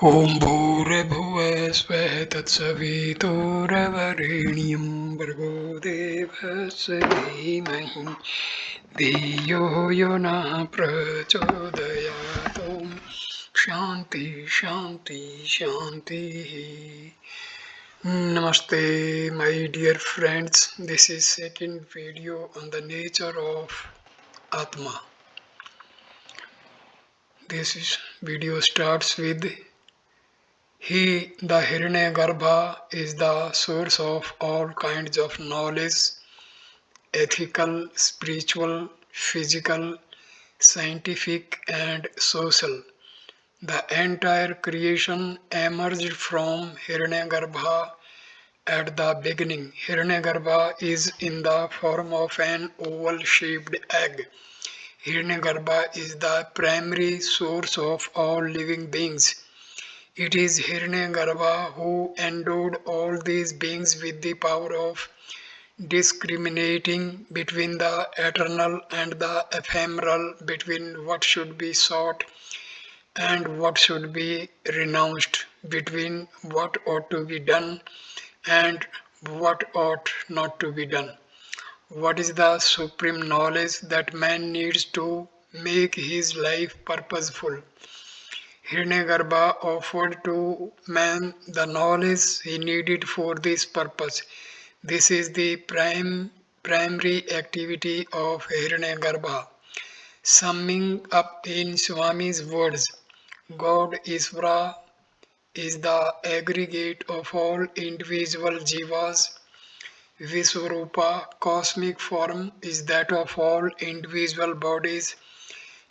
ॐ भूर्भुवः स्वः तत्सवितुर्वरेण्यं भर्गो देवस्य धीमहि धियो यो नः प्रचोदयात् ॐ शान्ति शान्ति शान्तिः. Namaste, my dear friends. This is second video on the nature of Atma. Video starts with the Hiranyagarbha, is the source of all kinds of knowledge, ethical, spiritual, physical, scientific, and social. The entire creation emerged from Hiranyagarbha at the beginning. Hiranyagarbha is in the form of an oval-shaped egg. Hiranyagarbha is the primary source of all living beings. It is Hiranyagarbha who endowed all these beings with the power of discriminating between the eternal and the ephemeral, between what should be sought and what should be renounced, between what ought to be done and what ought not to be done. What is the supreme knowledge that man needs to make his life purposeful? Hiranyagarbha offered to man the knowledge he needed for this purpose. This is the primary activity of Hiranyagarbha. Summing up in Swami's words, God Isvara is the aggregate of all individual jivas. Visvarupa, cosmic form, is that of all individual bodies,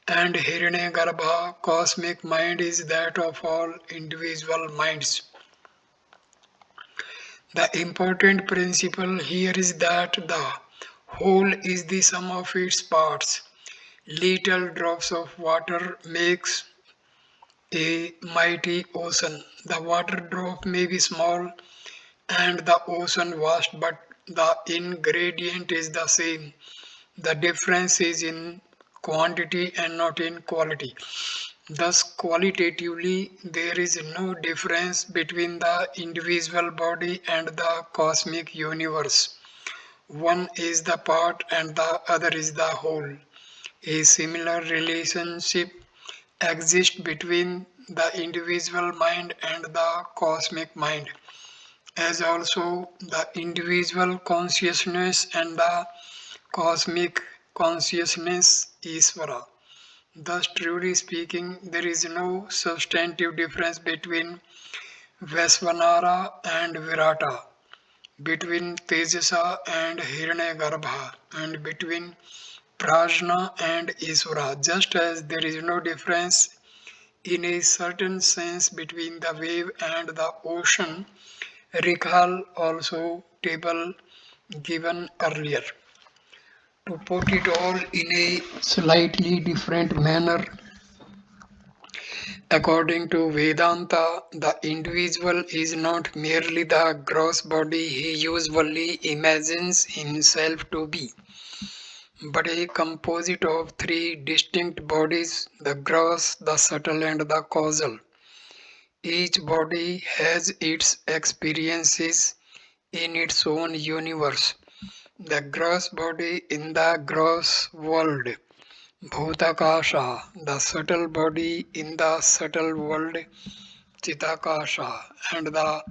and Hiranyagarbha, cosmic mind, is that of all individual minds. The important principle here is that the whole is the sum of its parts. Little drops of water makes a mighty ocean. The water drop may be small and the ocean vast, but the ingredient is the same. The difference is in quantity and not in quality. Thus, qualitatively, there is no difference between the individual body and the cosmic universe. One is the part and the other is the whole. A similar relationship exists between the individual mind and the cosmic mind, as also the individual consciousness and the cosmic consciousness Isvara. Thus, truly speaking, there is no substantive difference between Vesvanara and Virata, between Tejasa and Hiranyagarbha, and between Prajna and Isvara, just as there is no difference in a certain sense between the wave and the ocean. Recall also table given earlier. To put it all in a slightly different manner, according to Vedanta, the individual is not merely the gross body he usually imagines himself to be, but a composite of three distinct bodies: the gross, the subtle, and the causal. Each body has its experiences in its own universe. The gross body in the gross world, Bhutakasha; the subtle body in the subtle world, Chitakasha; and the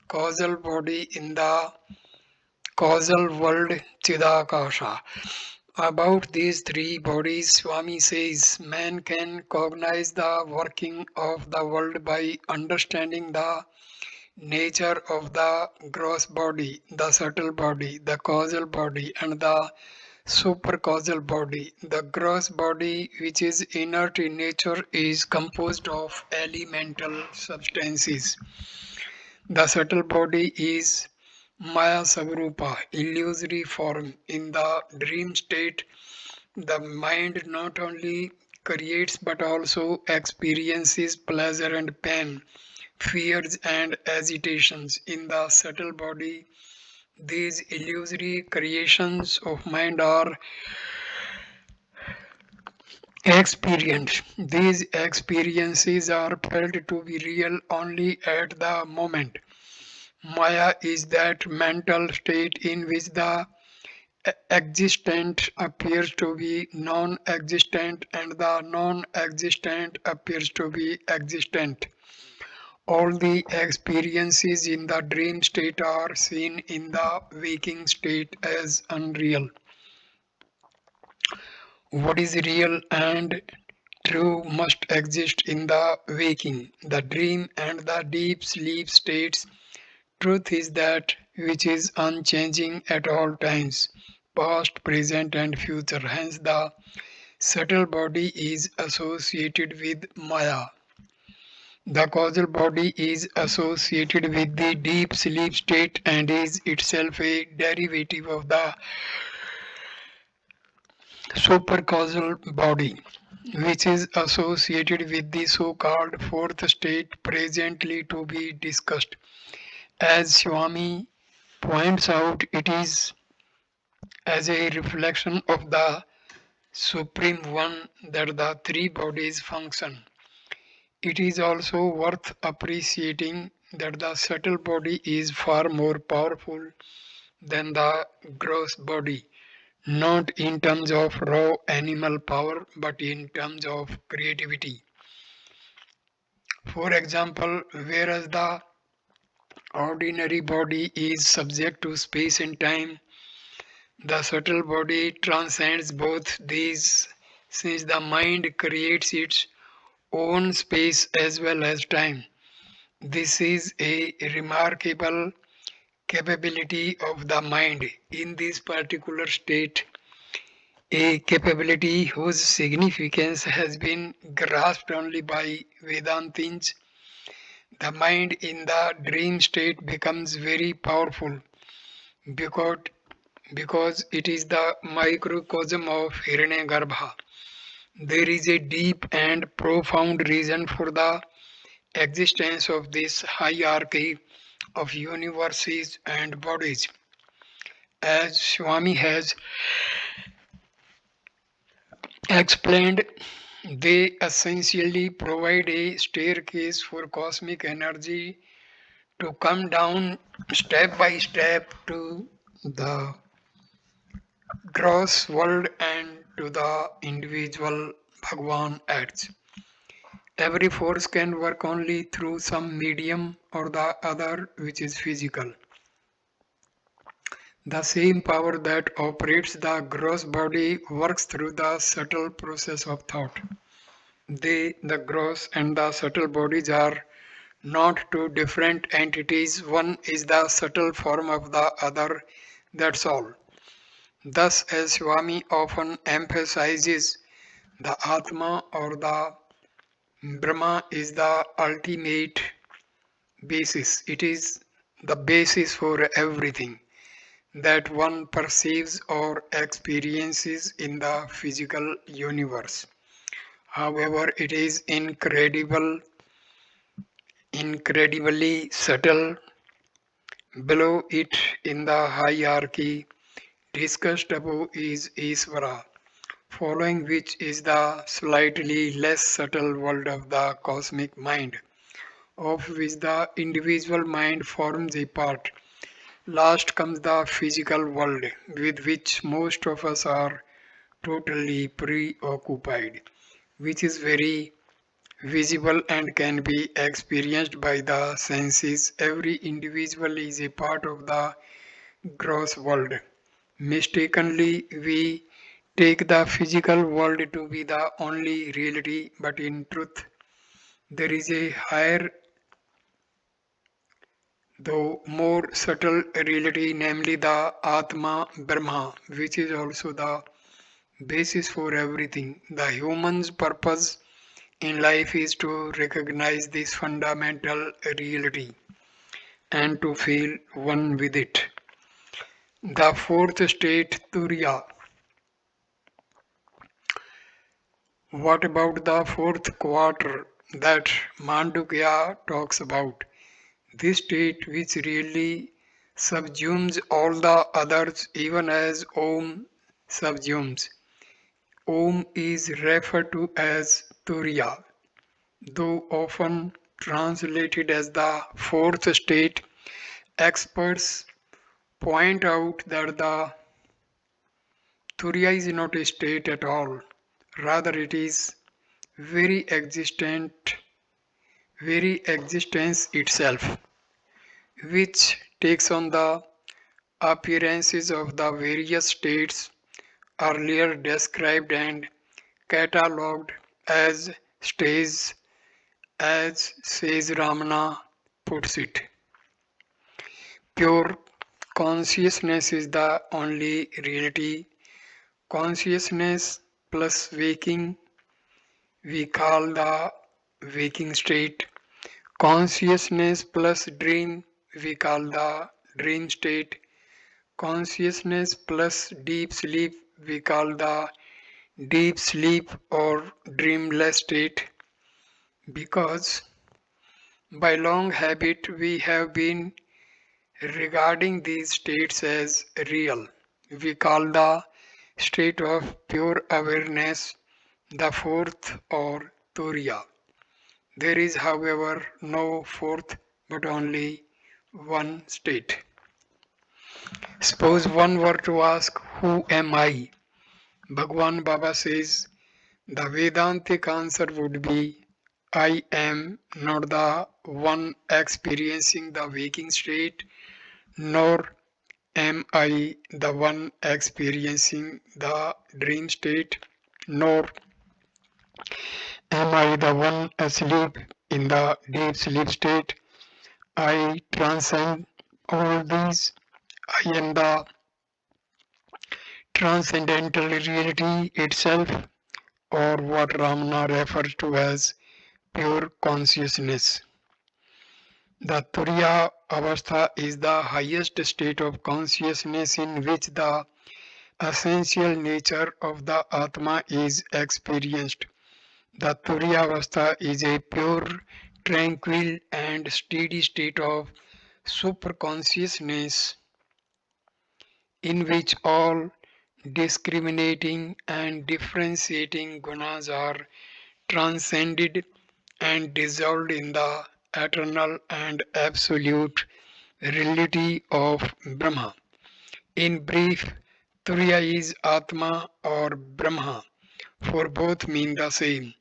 causal body in the causal world, Chidakasha. About these three bodies, Swami says man can cognize the working of the world by understanding the nature of the gross body, the subtle body, the causal body, and the supercausal body. The gross body, which is inert in nature, is composed of elemental substances. The subtle body is Maya Savrupa, illusory form. In the dream state, the mind not only creates but also experiences pleasure and pain, fears and agitations. In the subtle body, these illusory creations of mind are Experience. These experiences are felt to be real only at the moment. Maya is that mental state in which the existent appears to be non existent and the non existent appears to be existent. All the experiences in the dream state are seen in the waking state as unreal. What is real and true must exist in the waking, the dream, and the deep sleep states. Truth is that which is unchanging at all times, past, present, and future. Hence, the subtle body is associated with Maya. The causal body is associated with the deep sleep state and is itself a derivative of the supercausal body, which is associated with the so-called fourth state presently to be discussed. As Swami points out, it is as a reflection of the Supreme One that the three bodies function. It is also worth appreciating that the subtle body is far more powerful than the gross body, not in terms of raw animal power, but in terms of creativity. For example, whereas the ordinary body is subject to space and time, the subtle body transcends both these since the mind creates its own space as well as time. This is a remarkable capability of the mind in this particular state, a capability whose significance has been grasped only by Vedantins. The mind in the dream state becomes very powerful because, because it is the microcosm of Hiranyagarbha. There is a deep and profound reason for the existence of this hierarchy of universes and bodies. As Swami has explained, they essentially provide a staircase for cosmic energy to come down step by step to the gross world and to the individual Bhagwan acts. Every force can work only through some medium or the other which is physical. The same power that operates the gross body works through the subtle process of thought. The gross and the subtle bodies are not two different entities. One is the subtle form of the other, that's all. Thus, as Swami often emphasizes, the Atma or the Brahma is the ultimate basis. It is the basis for everything that one perceives or experiences in the physical universe. However, it is incredibly subtle. Below it in the hierarchy discussed above is Isvara, following which is the slightly less subtle world of the cosmic mind, of which the individual mind forms a part. Last comes the physical world, with which most of us are totally preoccupied, which is very visible and can be experienced by the senses. Every individual is a part of the gross world. Mistakenly, we take the physical world to be the only reality, but in truth, there is a higher, though more subtle reality, namely the Atma Brahma, which is also the basis for everything. The human's purpose in life is to recognize this fundamental reality and to feel one with it. The fourth state, Turiya. What about the fourth quarter that Mandukya talks about? This state which really subsumes all the others even as Om subsumes. Om is referred to as Turiya, though often translated as the fourth state. Experts point out that the Turiya is not a state at all, rather, it is very existent, very existence itself, which takes on the appearances of the various states earlier described and catalogued as states, as says Ramana puts it. Pure consciousness is the only reality. Consciousness plus waking we call the waking state. Consciousness plus dream we call the dream state. Consciousness plus deep sleep we call the deep sleep or dreamless state, because by long habit we have been regarding these states as real. We call the state of pure awareness the fourth or Turiya. There is, however, no fourth but only one state. Suppose one were to ask, who am I? Bhagwan Baba says, the Vedantic answer would be, I am not the one experiencing the waking state, nor am I the one experiencing the dream state, nor am I the one asleep in the deep sleep state. I transcend all these. I am the transcendental reality itself, or what Ramana refers to as pure consciousness. The Turiya Avastha is the highest state of consciousness in which the essential nature of the Atma is experienced. The Turiya Avastha is a pure, tranquil, and steady state of superconsciousness in which all discriminating and differentiating gunas are transcended and dissolved in the eternal and absolute reality of Brahma. In brief, Turiya is Atma or Brahma, for both mean the same.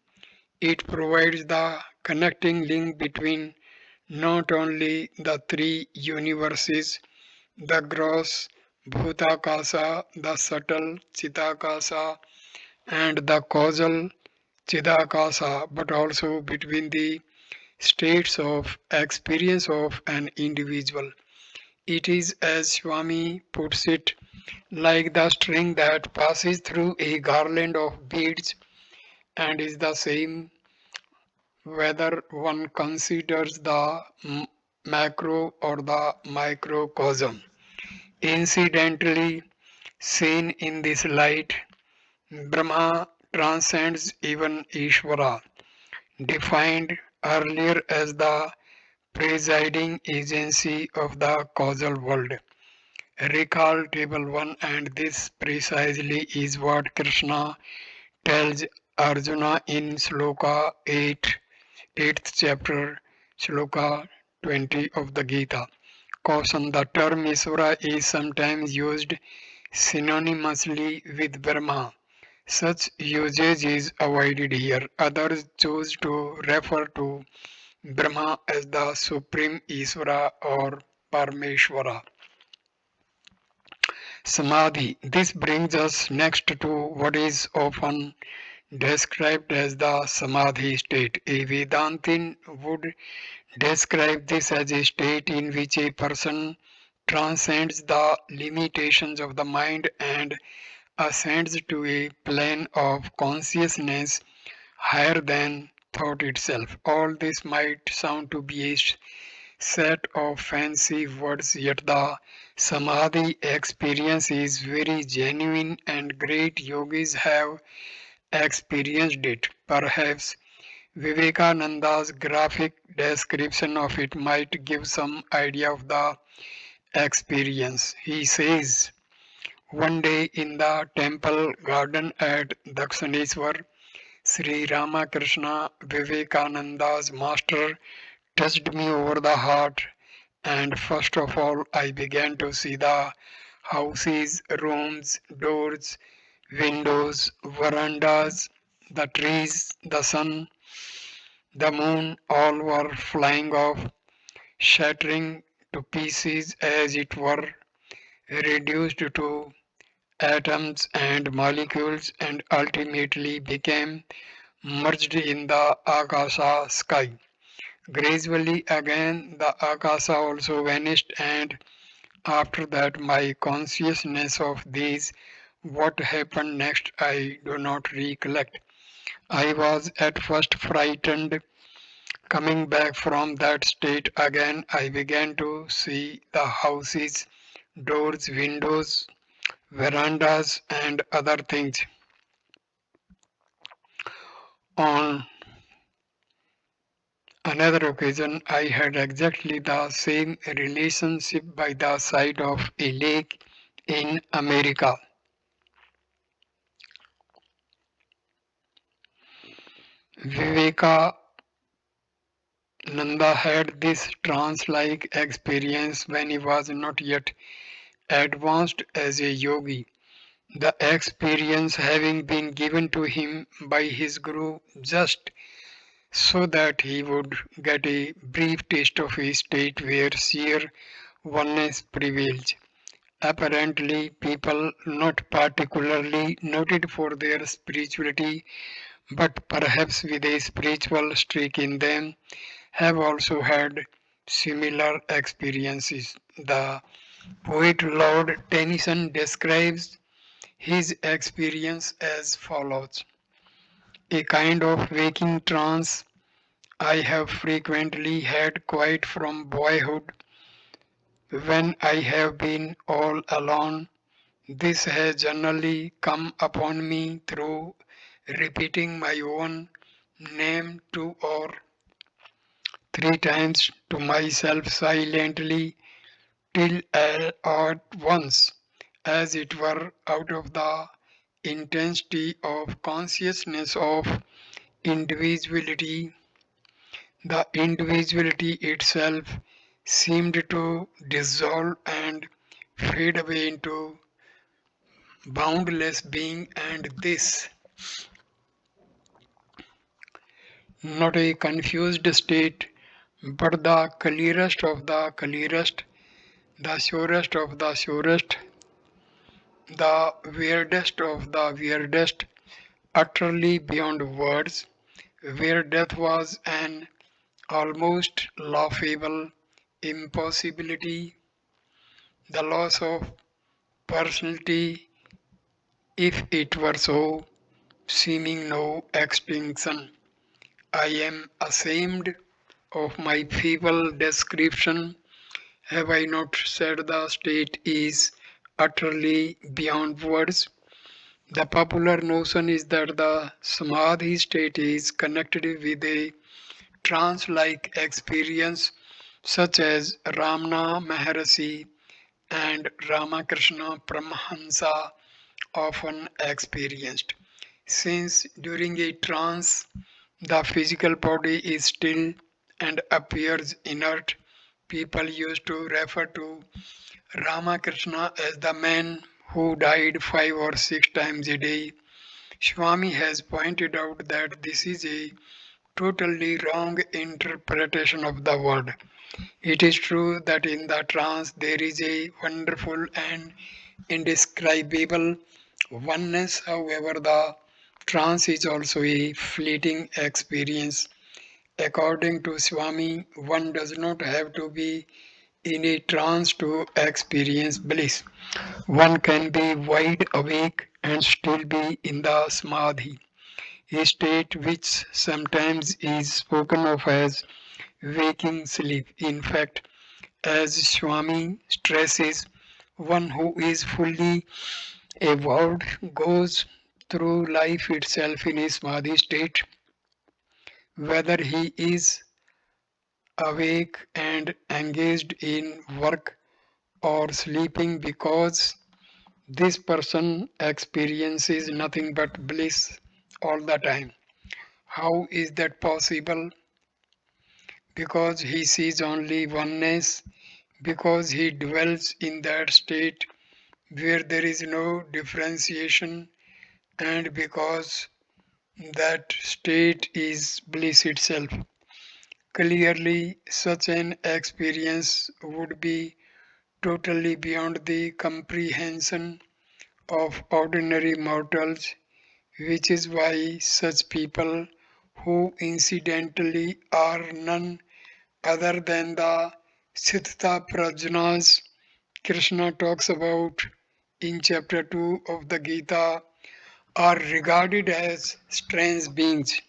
It provides the connecting link between not only the three universes, the gross Bhutakasa, the subtle Chitakasa, and the causal Chidakasa, but also between the states of experience of an individual. It is, as Swami puts it, like the string that passes through a garland of beads and is the same whether one considers the macro or the microcosm. Incidentally, seen in this light, Brahma transcends even Ishvara, defined earlier as the presiding agency of the causal world. Recall table 1, and this precisely is what Krishna tells Arjuna in Sloka 8, 8th chapter, Sloka 20 of the Gita. Caution: the term Isvara is sometimes used synonymously with Brahma. Such usage is avoided here. Others choose to refer to Brahma as the supreme Isvara or Parameshwara. Samadhi. This brings us next to what is often described as the Samadhi state. A Vedantin would describe this as a state in which a person transcends the limitations of the mind and ascends to a plane of consciousness higher than thought itself. All this might sound to be a set of fancy words, yet the Samadhi experience is very genuine and great yogis have experienced it. Perhaps Vivekananda's graphic description of it might give some idea of the experience. He says, One day in the temple garden at Dakshineswar, Sri Ramakrishna Vivekananda's master touched me over the heart, and first of all I began to see the houses, rooms, doors, windows, verandas, the trees, the sun, the moon, all were flying off, shattering to pieces as it were, reduced to atoms and molecules, and ultimately became merged in the Akasa sky. Gradually again the Akasa also vanished, and after that my consciousness of these, what happened next I do not recollect. I was at first frightened. Coming back from that state again, I began to see the houses, doors, windows, verandas, and other things. On another occasion, I had exactly the same relationship by the side of a lake in America. Vivekananda had this trance like experience when he was not yet advanced as a yogi. The experience having been given to him by his guru just so that he would get a brief taste of a state where sheer oneness prevails. Apparently, people not particularly noted for their spirituality, but perhaps with a spiritual streak in them, have also had similar experiences. The poet Lord Tennyson describes his experience as follows: a kind of waking trance I have frequently had quite from boyhood when I have been all alone. This has generally come upon me through repeating my own name 2 or 3 times to myself silently till all at once, as it were out of the intensity of consciousness of individuality. The individuality itself seemed to dissolve and fade away into boundless being, and this, not a confused state, but the clearest of the clearest, the surest of the surest, the weirdest of the weirdest, utterly beyond words, where death was an almost laughable impossibility, the loss of personality, if it were so, seeming no extinction. I am ashamed of my feeble description. Have I not said the state is utterly beyond words? The popular notion is that the samadhi state is connected with a trance like experience such as Ramana Maharshi and Ramakrishna Paramahansa often experienced. Since during a trance the physical body is still and appears inert, people used to refer to Ramakrishna as the man who died 5 or 6 times a day. Swami has pointed out that this is a totally wrong interpretation of the word. It is true that in the trance there is a wonderful and indescribable oneness. However, the trance is also a fleeting experience. According to Swami, one does not have to be in a trance to experience bliss. One can be wide awake and still be in the samadhi, a state which sometimes is spoken of as waking sleep. In fact, as Swami stresses, one who is fully evolved goes through life itself in a samadhi state, whether he is awake and engaged in work or sleeping, because This person experiences nothing but bliss all the time. How is that possible? Because he sees only oneness, because he dwells in that state where there is no differentiation, and because that state is bliss itself. Clearly, such an experience would be totally beyond the comprehension of ordinary mortals, which is why such people, who incidentally are none other than the Siddha Prajnas Krishna talks about in chapter 2 of the Gita, are regarded as strange beings.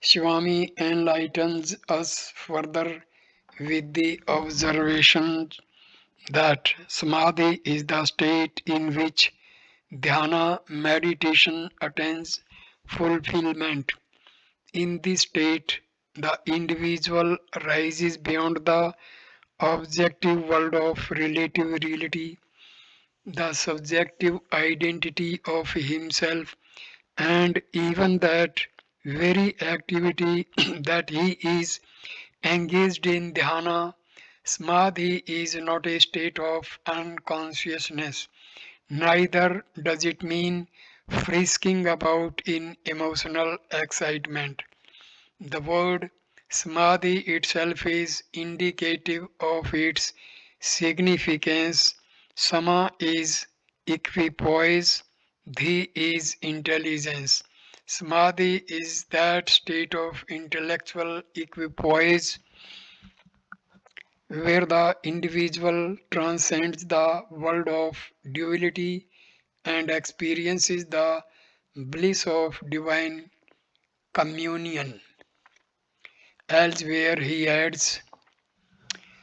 Swami enlightens us further with the observation that Samadhi is the state in which dhyana meditation attains fulfillment. In this state, the individual rises beyond the objective world of relative reality, the subjective identity of himself, and even that very activity that he is engaged in dhyana. Samadhi is not a state of unconsciousness, neither does it mean frisking about in emotional excitement. The word samadhi itself is indicative of its significance. Sama is equipoise, dhi is intelligence. Samadhi is that state of intellectual equipoise where the individual transcends the world of duality and experiences the bliss of divine communion. Elsewhere he adds,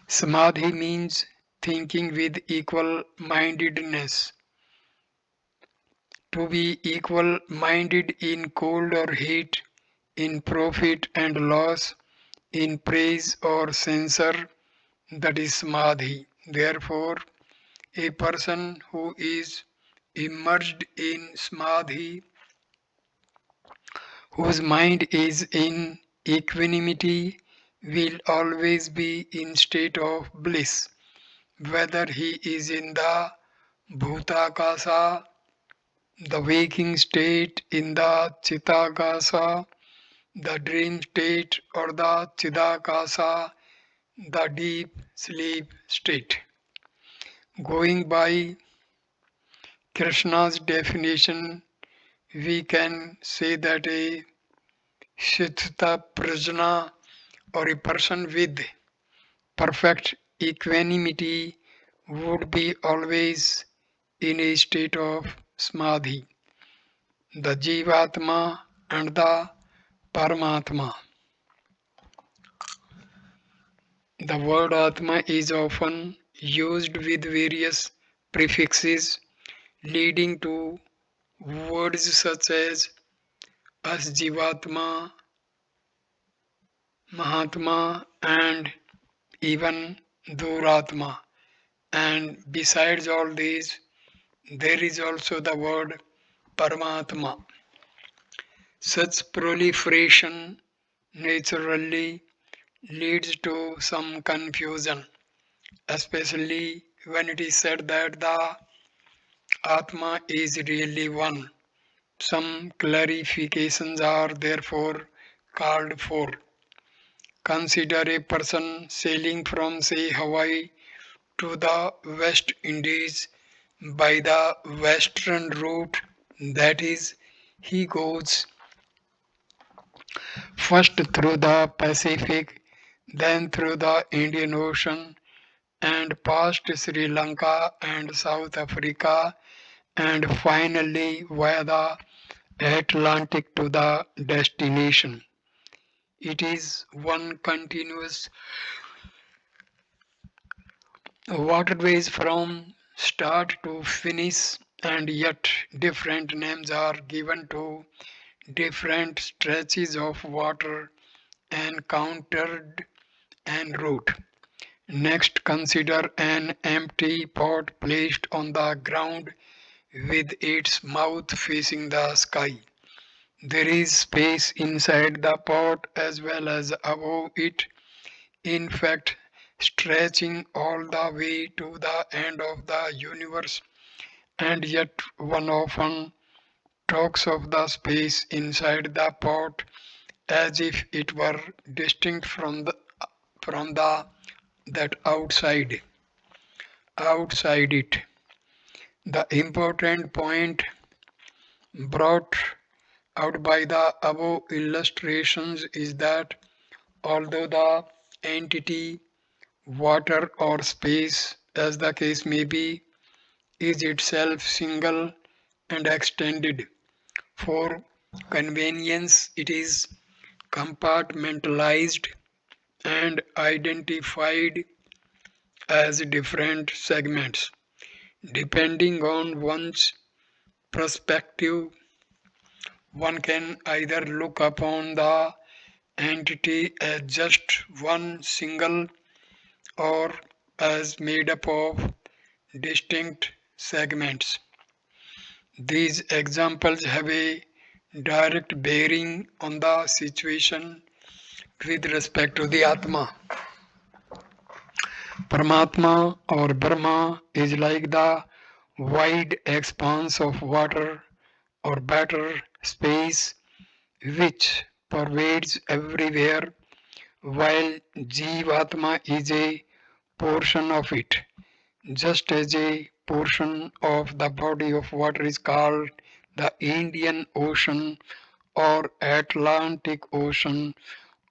Samadhi means thinking with equal mindedness. To be equal minded in cold or heat, in profit and loss, in praise or censure, that is Samadhi. Therefore, a person who is immersed in Samadhi, whose mind is in equanimity, will always be in state of bliss, whether he is in the bhutakasa, the waking state, in the chitakasa, the dream state, or the chidakasa, the deep sleep state. Going by Krishna's definition, we can say that a Siddha Prajna, or a person with perfect equanimity, would be always in a state of samadhi, the Jivatma and the Paramatma. The word Atma is often used with various prefixes leading to words such as Asjivatma, Mahatma, and even Duratma. And besides all these, there is also the word Paramatma. Such proliferation naturally leads to some confusion, especially when it is said that the Atma is really one. Some clarifications are therefore called for. Consider a person sailing from, say, Hawaii to the West Indies by the western route, that is, he goes first through the Pacific, then through the Indian Ocean, and past Sri Lanka and South Africa, and finally via the Atlantic to the destination. It is one continuous waterways from start to finish, and yet different names are given to different stretches of water encountered en route. Next, consider an empty pot placed on the ground with its mouth facing the sky. There is space inside the pot as well as above it, in fact, stretching all the way to the end of the universe, and yet one often talks of the space inside the pot as if it were distinct from the that outside it. The important point brought out by the above illustrations is that although the entity, water or space, as the case may be, is itself single and extended, for convenience it is compartmentalized and identified as different segments. Depending on one's perspective, one can either look upon the entity as just one single or as made up of distinct segments. These examples have a direct bearing on the situation with respect to the Atma. Paramatma or Brahma is like the wide expanse of water or better space which pervades everywhere, while Jivatma is a portion of it, just as a portion of the body of water is called the Indian Ocean or Atlantic Ocean,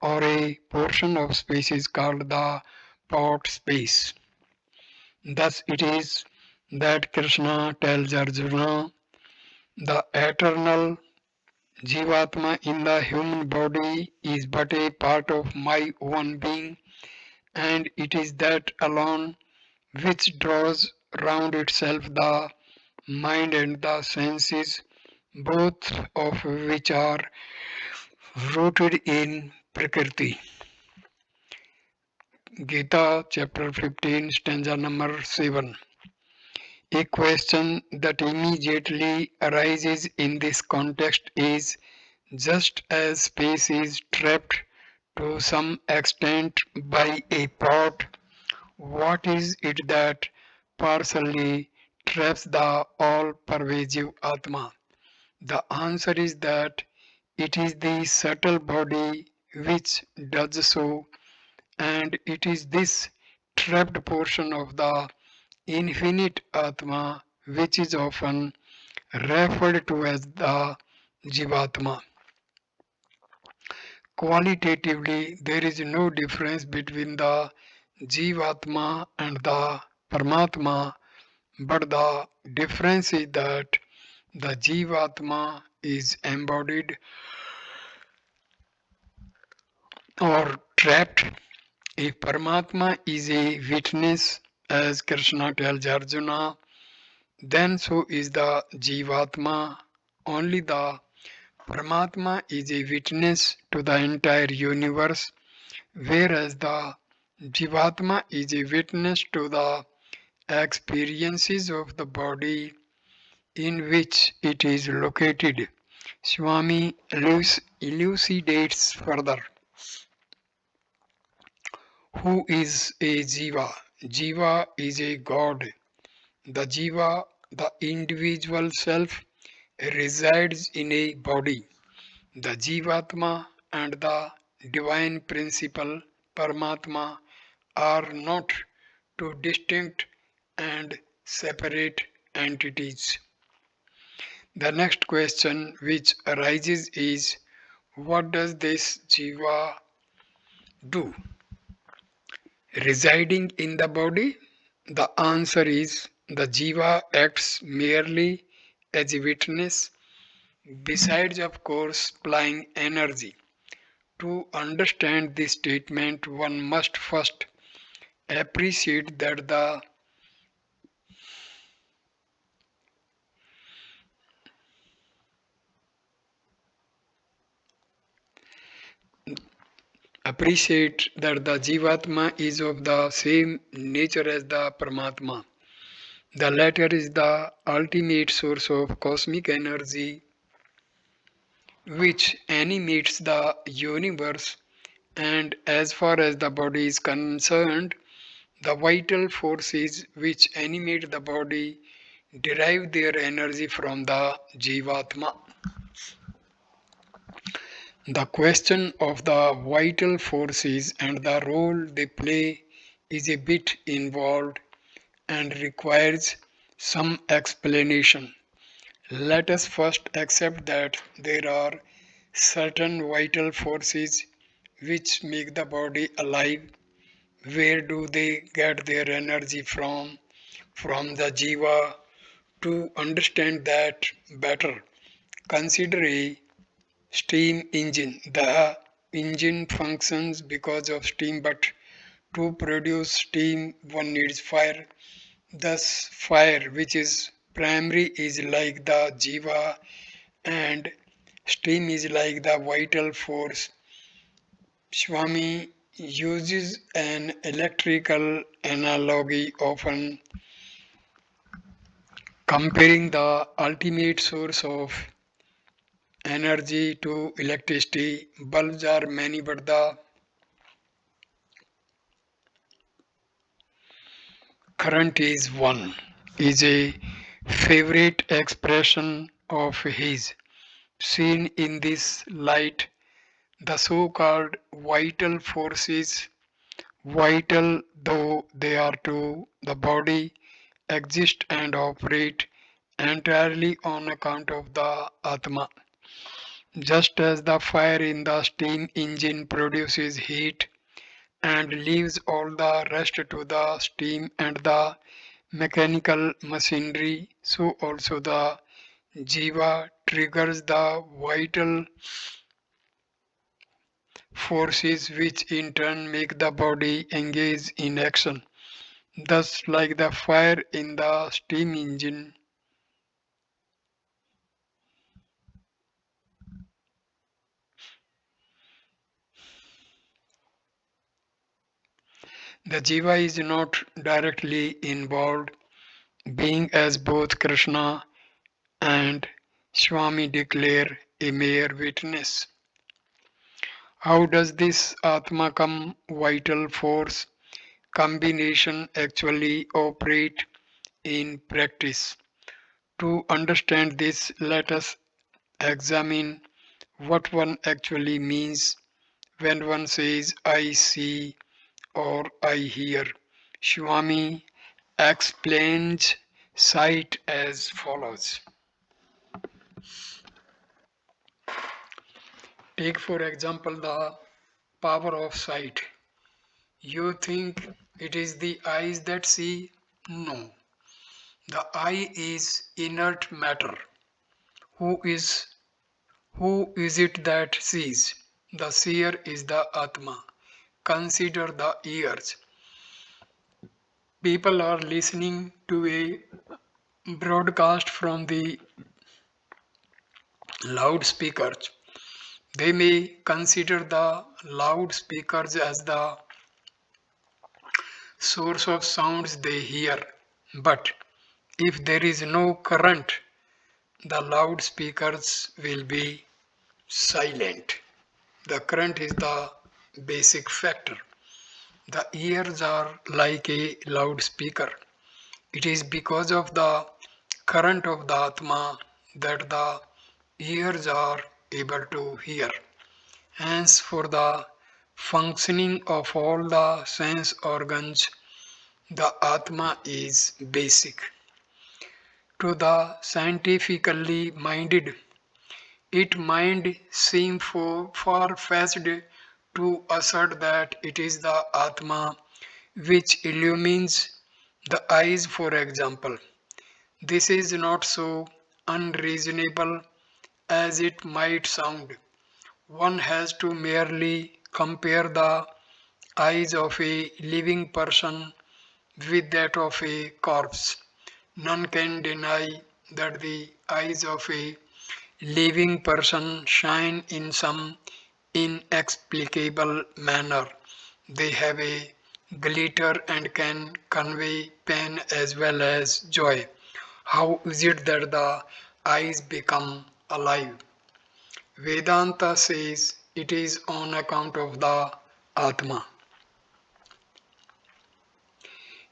or a portion of space is called the pot space. Thus it is that Krishna tells Arjuna, the eternal Jivatma in the human body is but a part of my own being, and it is that alone which draws round itself the mind and the senses, both of which are rooted in Prakriti. Gita chapter 15, stanza number 7. A question that immediately arises in this context is, just as space is trapped to some extent by a pot, what is it that partially traps the all pervasive Atma? The answer is that it is the subtle body which does so, and it is this trapped portion of the infinite Atma which is often referred to as the Jivatma. Qualitatively, there is no difference between the Jivatma and the Paramatma, but the difference is that the Jivatma is embodied or trapped. If Paramatma is a witness, as Krishna tells Arjuna, then so is the Jivatma. Only the Paramatma is a witness to the entire universe, whereas the Jivatma is a witness to the experiences of the body in which it is located. Swami elucidates further. Who is a Jiva? Jiva is a God. The Jiva, the individual self, resides in a body. The Jivatma and the divine principle Paramatma are not two distinct and separate entities. The next question which arises is, what does this Jiva do? Residing in the body? The answer is the Jiva acts merely as a witness, besides, of course, supplying energy. To understand this statement, one must first appreciate appreciate that the Jivatma is of the same nature as the Paramatma. The latter is the ultimate source of cosmic energy which animates the universe, and as far as the body is concerned, the vital forces which animate the body derive their energy from the Jivatma. The question of the vital forces and the role they play is a bit involved and requires some explanation. Let us first accept that there are certain vital forces which make the body alive. Where do they get their energy from? From the Jiva. To understand that better, consider a steam engine. The engine functions because of steam, but to produce steam, one needs fire. Thus, fire, which is primary, is like the jiva, and steam is like the vital force. Swami uses an electrical analogy, often comparing the ultimate source of energy to electricity. Bulbs are many, but the current is one, is a favorite expression of his. Seen in this light, the so called vital forces, vital though they are to the body, exist and operate entirely on account of the Atma. Just as the fire in the steam engine produces heat and leaves all the rest to the steam and the mechanical machinery, so also the jiva triggers the vital forces which in turn make the body engage in action. Thus, like the fire in the steam engine, the jiva is not directly involved, being as both Krishna and Swami declare a mere witness. How does this Atmakam vital force combination actually operate in practice? To understand this, let us examine what one actually means when one says I see or I hear. Swami explains sight as follows. Take for example the power of sight. You think it is the eyes that see? No. The eye is inert matter. Who is who is it that sees? The seer is the Atma. Consider the ears. People are listening to a broadcast from the loudspeakers. They may consider the loudspeakers as the source of sounds they hear. But if there is no current, the loudspeakers will be silent. The current is the basic factor. The ears are like a loudspeaker. It is because of the current of the Atma that the ears are able to hear. Hence, for the functioning of all the sense organs, the Atma is basic. To the scientifically minded, it might seem far-fetched to assert that it is the Atma which illumines the eyes, for example. This is not so unreasonable as it might sound. One has to merely compare the eyes of a living person with that of a corpse. None can deny that the eyes of a living person shine in some inexplicable manner. They have a glitter and can convey pain as well as joy. How is it that the eyes become alive? Vedanta says it is on account of the Atma.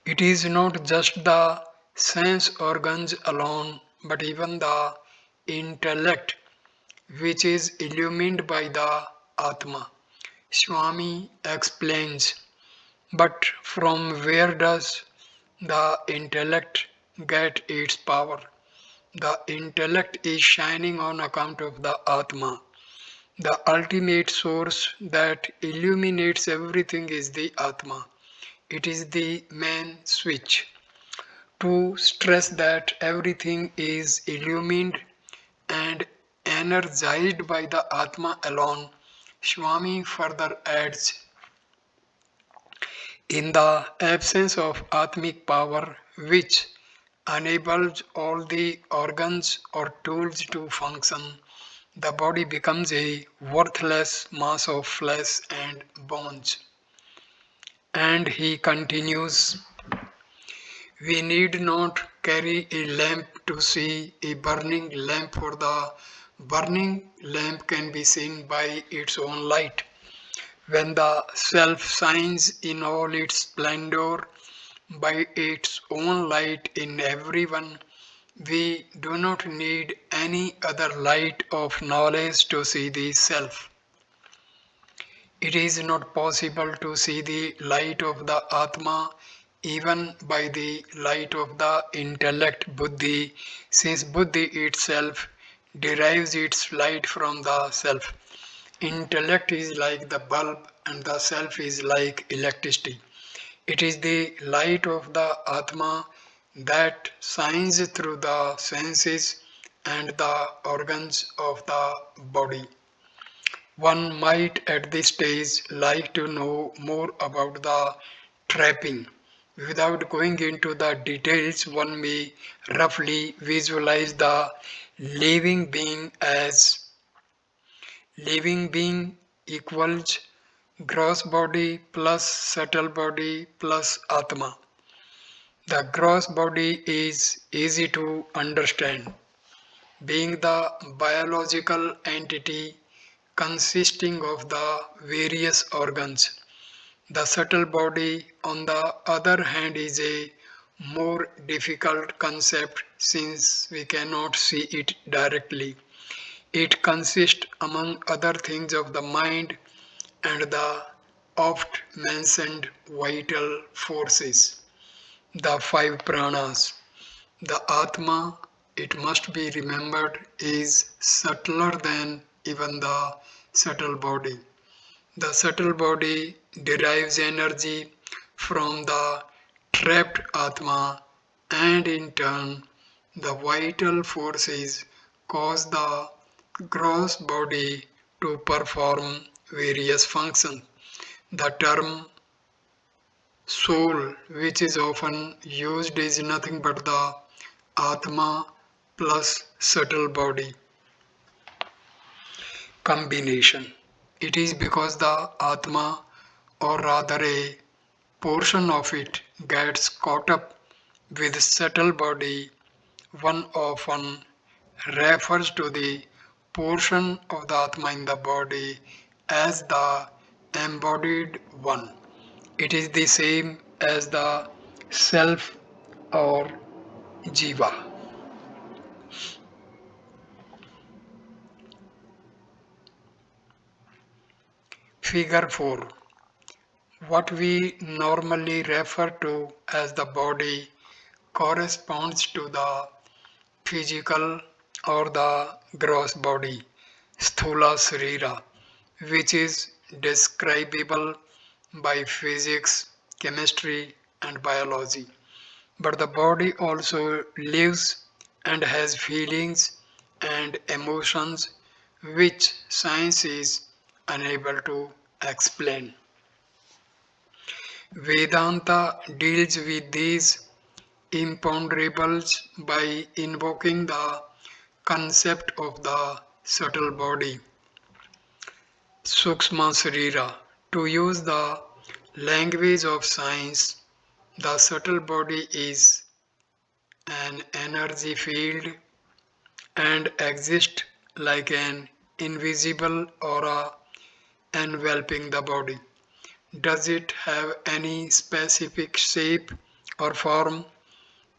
It is not just the sense organs alone, but even the intellect which is illumined by the Atma. Swami explains, but from where does the intellect get its power? The intellect is shining on account of the Atma. The ultimate source that illuminates everything is the Atma. It is the main switch. To stress that everything is illumined and energized by the Atma alone, Swami further adds, in the absence of Atmic power, which enables all the organs or tools to function, the body becomes a worthless mass of flesh and bones. And he continues, we need not carry a lamp to see a burning lamp, for the burning lamp can be seen by its own light. When the self shines in all its splendor by its own light in everyone, we do not need any other light of knowledge to see the self. It is not possible to see the light of the Atma even by the light of the intellect Buddhi, since Buddhi itself derives its light from the self. Intellect is like the bulb and the self is like electricity. It is the light of the Atma that shines through the senses and the organs of the body. One might at this stage like to know more about the trapping. Without going into the details, one may roughly visualize the living being as living being equals gross body plus subtle body plus Atma. The gross body is easy to understand, being the biological entity consisting of the various organs. The subtle body, on the other hand, is a more difficult concept since we cannot see it directly. It consists, among other things, of the mind and the oft mentioned vital forces, the five pranas. The Atma, it must be remembered, is subtler than even the subtle body. The subtle body derives energy from the trapped Atma, and in turn, the vital forces cause the gross body to perform various functions. The term soul, which is often used, is nothing but the Atma plus subtle body combination. It is because the Atma, or rather a portion of it, gets caught up with subtle body, one often refers to the portion of the Atma in the body as the embodied one. It is the same as the self or jiva. Figure 4. What we normally refer to as the body corresponds to the physical or the gross body, sthula sarira, which is describable by physics, chemistry, and biology. But the body also lives and has feelings and emotions which science is unable to explain. Vedanta deals with these imponderables by invoking the concept of the subtle body. Sukshma Sharira. To use the language of science, the subtle body is an energy field and exists like an invisible aura enveloping the body. Does it have any specific shape or form?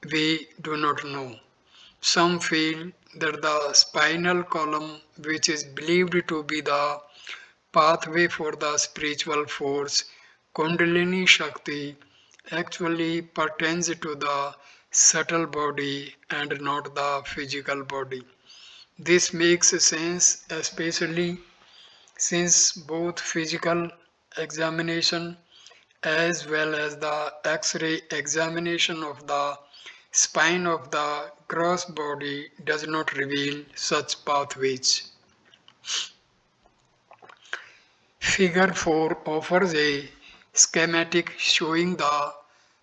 We do not know. Some feel that the spinal column, which is believed to be the pathway for the spiritual force, Kundalini Shakti, actually pertains to the subtle body and not the physical body. This makes sense, especially since both physical examination as well as the X-ray examination of the spine of the gross body does not reveal such pathways. Figure 4 offers a schematic showing the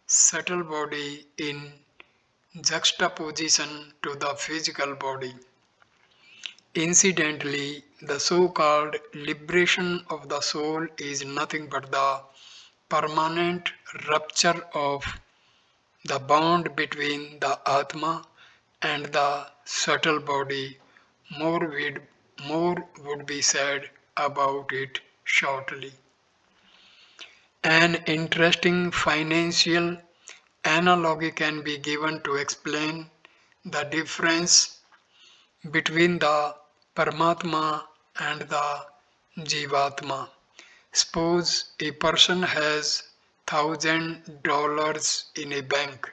subtle body in juxtaposition to the physical body. Incidentally, the so-called liberation of the soul is nothing but the permanent rupture of the bond between the Atma and the subtle body. More would be said about it shortly. An interesting financial analogy can be given to explain the difference between the Paramatma and the Jivatma. Suppose a person has $1,000 in a bank.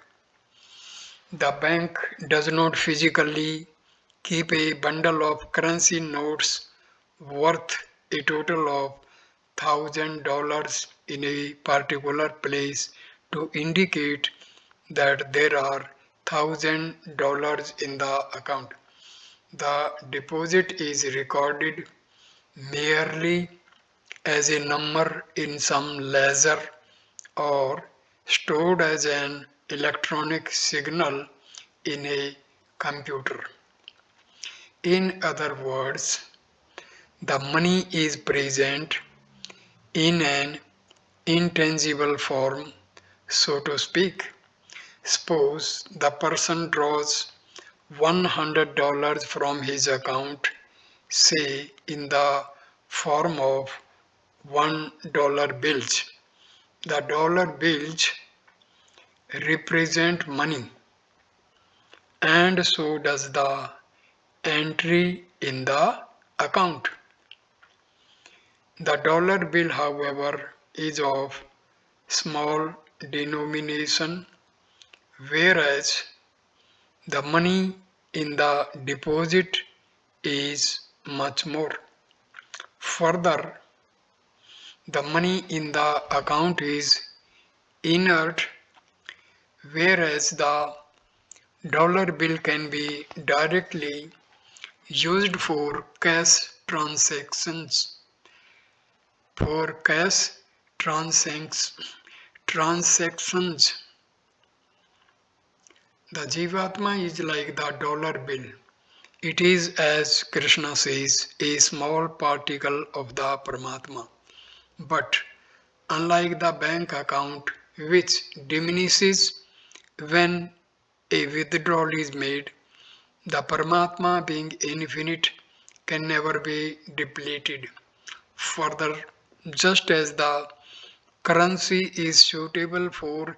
The bank does not physically keep a bundle of currency notes worth a total of $1,000 in a particular place to indicate that there are $1,000 in the account. The deposit is recorded merely as a number in some ledger or stored as an electronic signal in a computer. In other words, the money is present in an intangible form, so to speak. Suppose the person draws $100 from his account, say in the form of $1 bills. The dollar bills represent money, and so does the entry in the account. The dollar bill, however, is of small denomination, whereas the money in the deposit is much more. Further, the money in the account is inert, whereas the dollar bill can be directly used for cash transactions. For cash transactions, the Jivatma is like the dollar bill. It is, as Krishna says, a small particle of the Paramatma. But unlike the bank account, which diminishes when a withdrawal is made, the Paramatma, being infinite, can never be depleted. Further, just as the currency is suitable for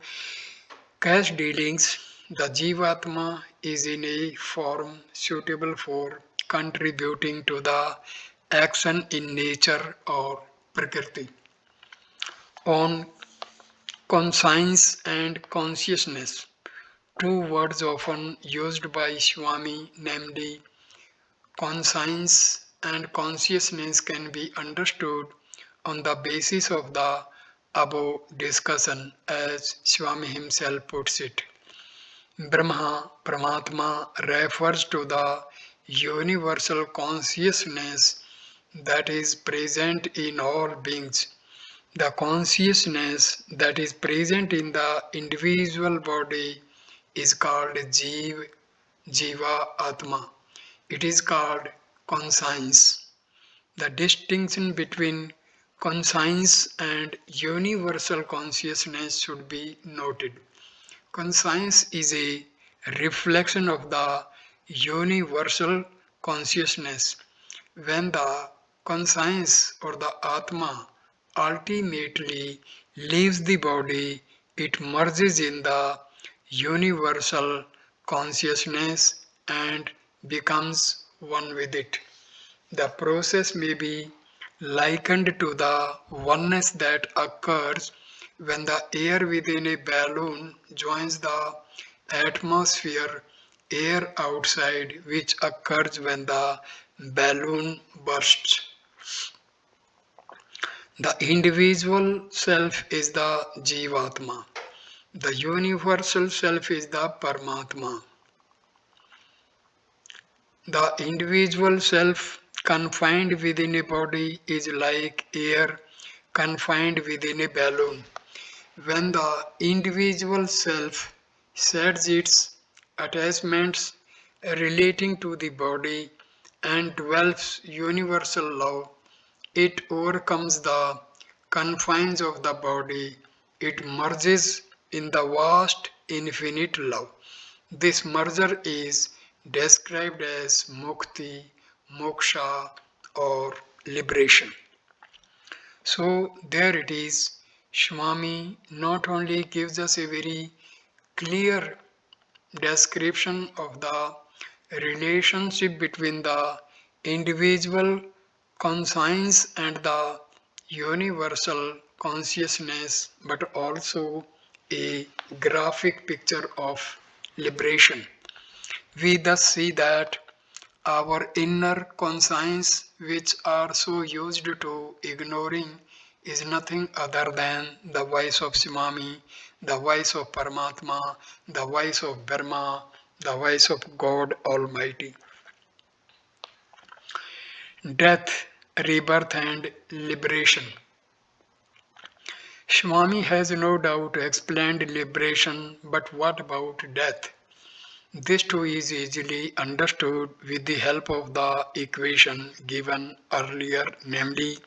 cash dealings, the Jivatma is in a form suitable for contributing to the action in nature or Prakriti. On conscience and consciousness, two words often used by Swami, namely conscience and consciousness, can be understood on the basis of the above discussion, as Swami himself puts it. Brahma, Paramatma, refers to the universal consciousness that is present in all beings. The consciousness that is present in the individual body is called Jiva Atma. It is called conscience. The distinction between conscience and universal consciousness should be noted. Conscience is a reflection of the universal consciousness. When the conscience or the Atma ultimately leaves the body, it merges in the universal consciousness and becomes one with it. The process may be likened to the oneness that occurs when the air within a balloon joins the atmosphere air outside, which occurs when the balloon bursts. The individual self is the Jivatma. The universal self is the Paramatma. The individual self confined within a body is like air confined within a balloon. When the individual self sheds its attachments relating to the body and develops universal love, it overcomes the confines of the body. It merges in the vast infinite love. This merger is described as mukti, moksha, or liberation. So there it is. Swami not only gives us a very clear description of the relationship between the individual conscience and the universal consciousness, but also a graphic picture of liberation. We thus see that our inner conscience, which are so used to ignoring, is nothing other than the voice of Simami, the voice of Paramatma, the voice of Brahma, the voice of God Almighty. Death, rebirth, and liberation. Swami has no doubt explained liberation, but what about death? This too is easily understood with the help of the equation given earlier, namely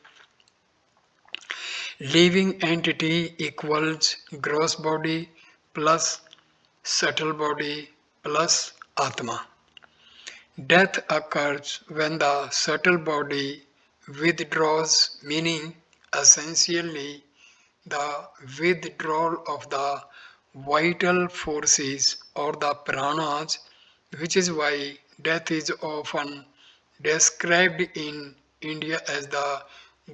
living entity equals gross body plus subtle body plus Atma. Death occurs when the subtle body withdraws, meaning essentially the withdrawal of the vital forces or the pranas, which is why death is often described in India as the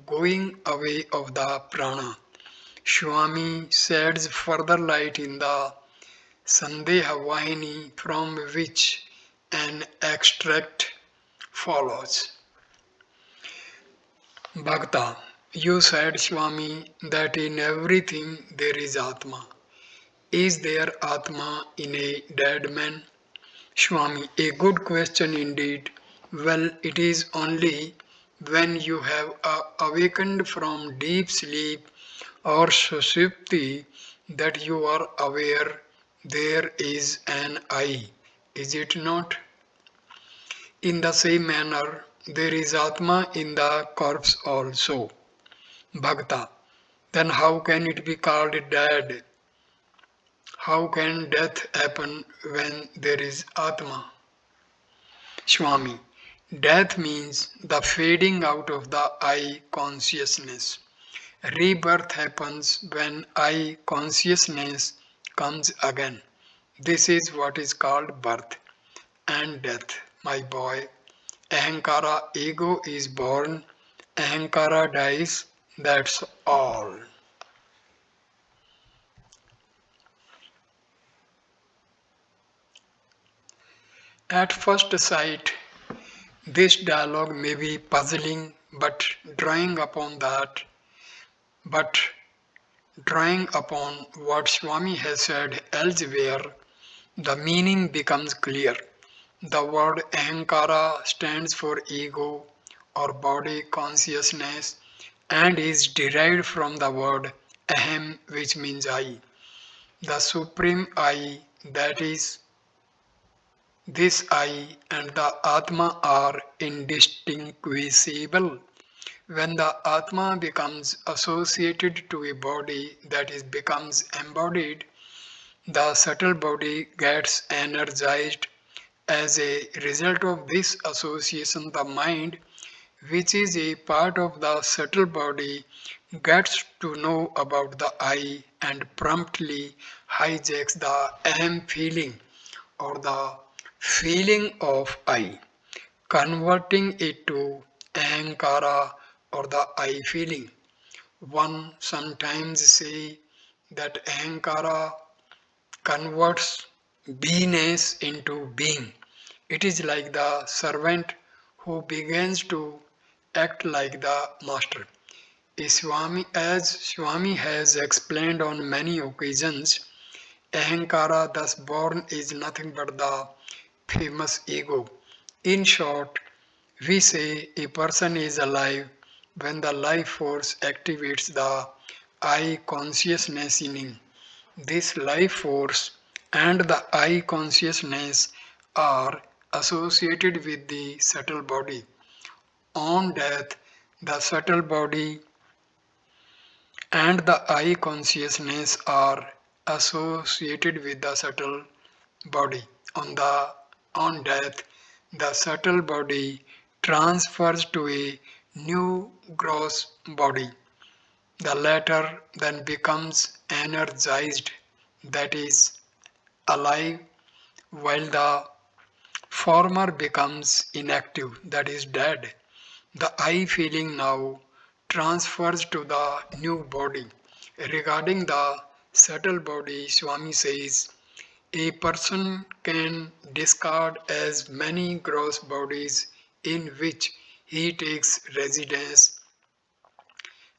going away of the prana. Swami sheds further light in the Sandeha Vahini, from which an extract follows. Bhakta, you said, Swami, that in everything there is Atma. Is there Atma in a dead man? Swami, a good question indeed. Well, it is only when you have awakened from deep sleep or sushupti that you are aware there is an I. Is it not? In the same manner, there is Atma in the corpse also. Bhakta. Then how can it be called dead? How can death happen when there is Atma? Swami. Death means the fading out of the I consciousness. Rebirth happens when I consciousness comes again. This is what is called birth and death, my boy. Ahankara ego is born, Ahankara dies, that's all. At first sight, this dialogue may be puzzling, but drawing upon what Swami has said elsewhere, the meaning becomes clear. The word Ahankara stands for ego or body consciousness and is derived from the word Aham, which means I. The supreme I, that is, this I and the Atma are indistinguishable. When the Atma becomes associated to a body that is becomes embodied, the subtle body gets energized. As a result of this association, the mind, which is a part of the subtle body, gets to know about the I and promptly hijacks the am feeling or the feeling of I, converting it to ahankara or the I feeling. One sometimes say that ahankara converts beingness into being. It is like the servant who begins to act like the master. As Swami has explained on many occasions, Ahankara, thus born, is nothing but the famous ego. In short, we say a person is alive when the life force activates the I consciousness in him. This life force and the I consciousness are associated with the subtle body. On death, the subtle body and the I consciousness are associated with the subtle body. On death, the subtle body transfers to a new gross body. The latter then becomes energized, that is, alive, while the former becomes inactive, that is, dead. The I feeling now transfers to the new body. Regarding the subtle body, Swami says, a person can discard as many gross bodies in which he takes residence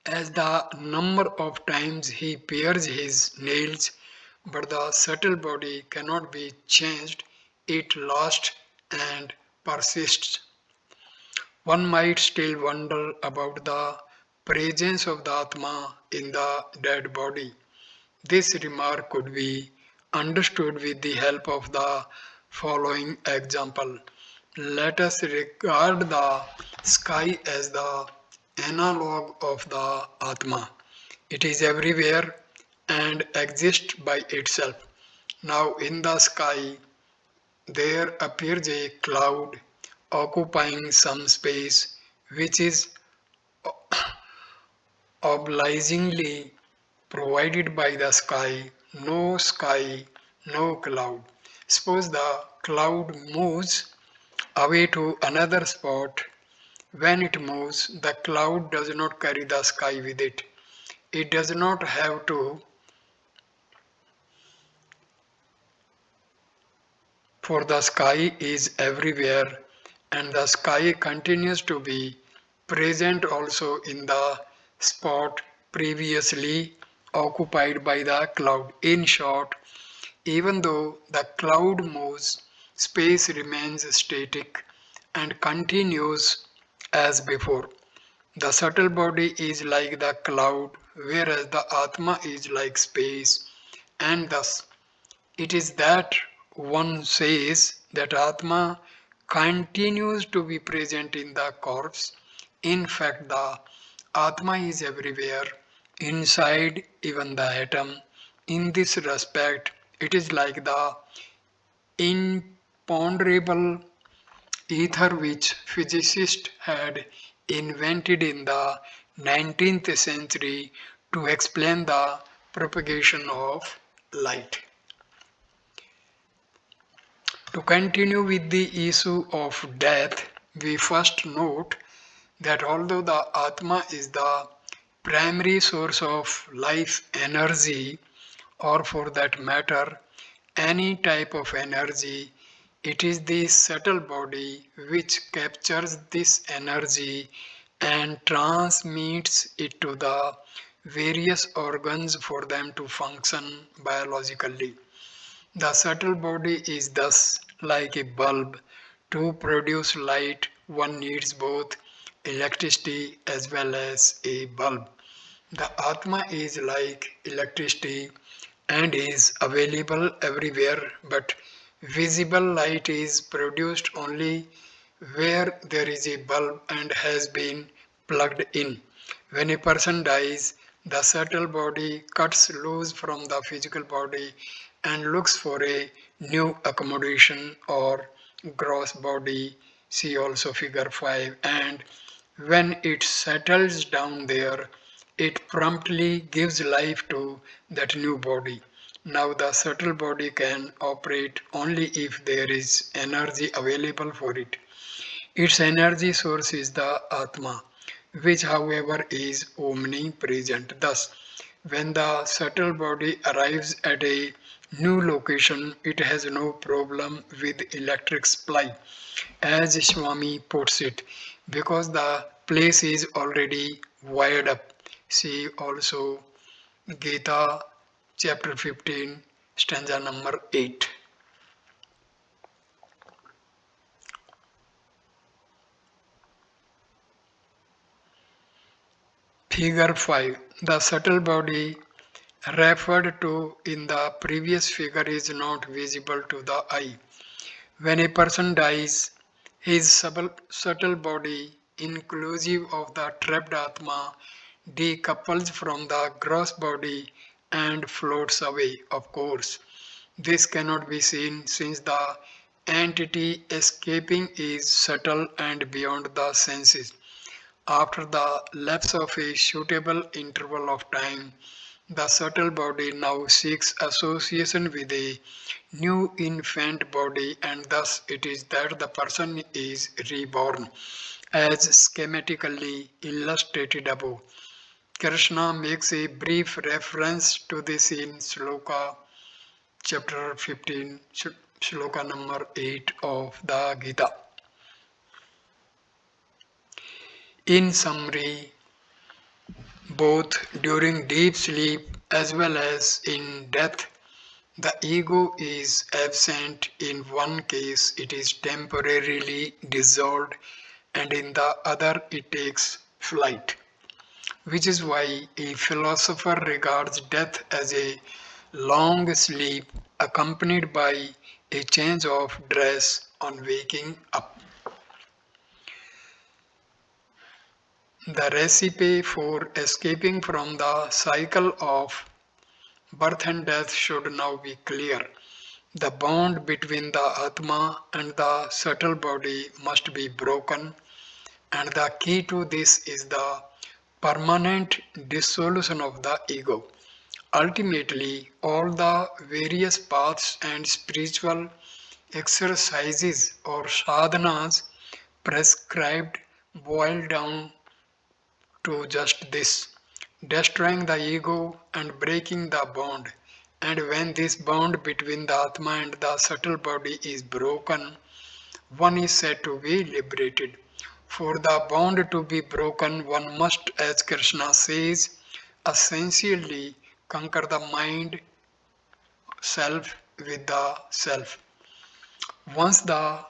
as the number of times he pares his nails, but the subtle body cannot be changed, it lasts and persists. One might still wonder about the presence of the Atma in the dead body. This remark could be understood with the help of the following example. Let us regard the sky as the analog of the Atma. It is everywhere and exists by itself. Now, in the sky, there appears a cloud occupying some space which is obligingly provided by the sky, no cloud. Suppose the cloud moves away to another spot. When it moves, the cloud does not carry the sky with it. It does not have to, for the sky is everywhere and the sky continues to be present also in the spot previously occupied by the cloud. In short, even though the cloud moves, space remains static and continues as before. The subtle body is like the cloud, whereas the Atma is like space, and thus it is that one says that Atma continues to be present in the corpse. In fact, the Atma is everywhere, inside even the atom. In this respect, it is like the imponderable ether which physicists had invented in the 19th century to explain the propagation of light. To continue with the issue of death, we first note that although the Atma is the primary source of life energy, or for that matter, any type of energy, it is the subtle body which captures this energy and transmits it to the various organs for them to function biologically. The subtle body is thus like a bulb. To produce light, one needs both electricity as well as a bulb. The Atma is like electricity and is available everywhere, but visible light is produced only where there is a bulb and has been plugged in. When a person dies, the subtle body cuts loose from the physical body and looks for a new accommodation or gross body. See also figure 5. And when it settles down there, it promptly gives life to that new body. Now, the subtle body can operate only if there is energy available for it. Its energy source is the Atma, which, however, is omnipresent. Thus, when the subtle body arrives at a new location, it has no problem with electric supply, as Swami puts it, because the place is already wired up. See also Gita chapter 15, stanza number 8. Figure 5. The subtle body referred to in the previous figure is not visible to the eye. When a person dies, his subtle body, inclusive of the trapped Atma, decouples from the gross body and floats away, of course. This cannot be seen since the entity escaping is subtle and beyond the senses. After the lapse of a suitable interval of time, the subtle body now seeks association with a new infant body, and thus it is that the person is reborn, as schematically illustrated above. Krishna makes a brief reference to this in Sloka chapter 15, Shloka number 8 of the Gita. In summary, both during deep sleep as well as in death, the ego is absent. In one case, it is temporarily dissolved, and in the other, it takes flight. Which is why a philosopher regards death as a long sleep accompanied by a change of dress on waking up. The recipe for escaping from the cycle of birth and death should now be clear. The bond between the Atma and the subtle body must be broken, and the key to this is the permanent dissolution of the ego. Ultimately, all the various paths and spiritual exercises or sadhanas prescribed boil down to just this: destroying the ego and breaking the bond. And when this bond between the Atma and the subtle body is broken, one is said to be liberated. For the bond to be broken, one must, as Krishna says, essentially conquer the mind self with the self. Once the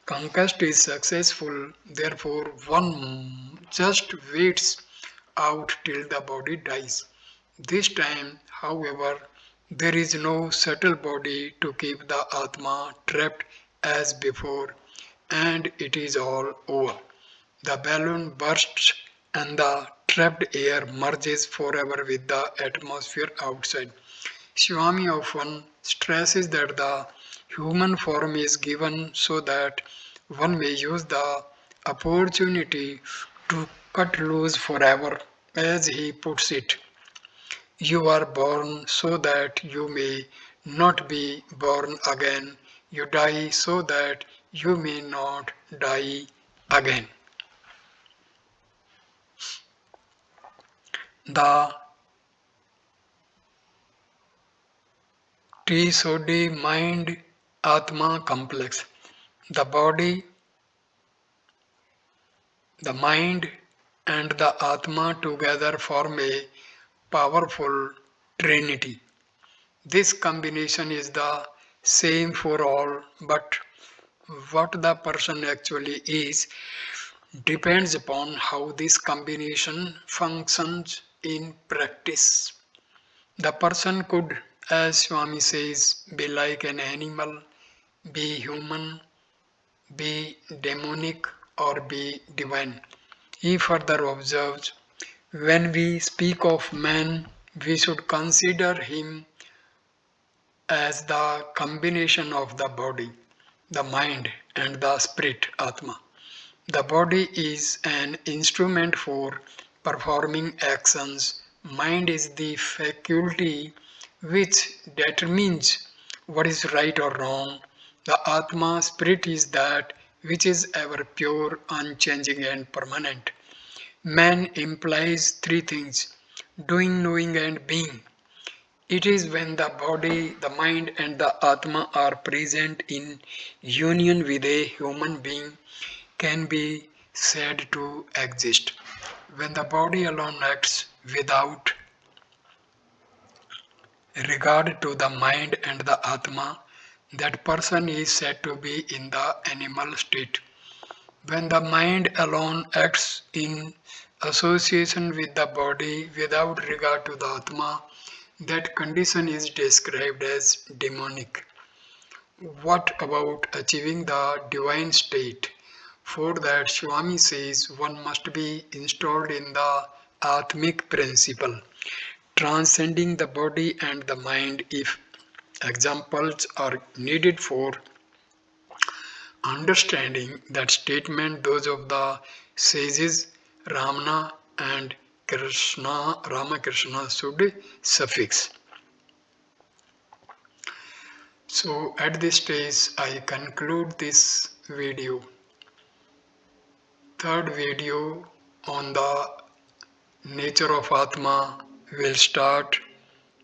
conquest is successful, therefore, one just waits out till the body dies. This time, however, there is no subtle body to keep the Atma trapped as before, and it is all over. The balloon bursts and the trapped air merges forever with the atmosphere outside. Swami often stresses that the human form is given so that one may use the opportunity to cut loose forever. As he puts it, you are born so that you may not be born again. You die so that you may not die again. The Tsodi mind Atma complex. The body, the mind, and the Atma together form a powerful trinity. This combination is the same for all, but what the person actually is depends upon how this combination functions in practice. The person could, as Swami says, be like an animal, be human, be demonic, or be divine. He further observes, when we speak of man, we should consider him as the combination of the body, the mind, and the spirit, Atma. The body is an instrument for performing actions. Mind is the faculty which determines what is right or wrong. The Atma, spirit, is that which is ever pure, unchanging, and permanent. Man implies three things: doing, knowing, and being. It is when the body, the mind, and the Atma are present in union with a human being can be said to exist. When the body alone acts without regard to the mind and the Atma, that person is said to be in the animal state. When the mind alone acts in association with the body without regard to the Atma, that condition is described as demonic. What about achieving the divine state? For that, Swami says one must be installed in the Atmic principle, transcending the body and the mind. If examples are needed for understanding that statement, those of the sages Ramana and Ramakrishna should suffice. So at this stage I conclude this video. Third video on the nature of Atma will start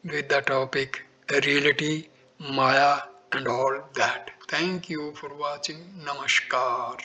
with the topic reality, Maya and all that. Thank you for watching. Namaskar.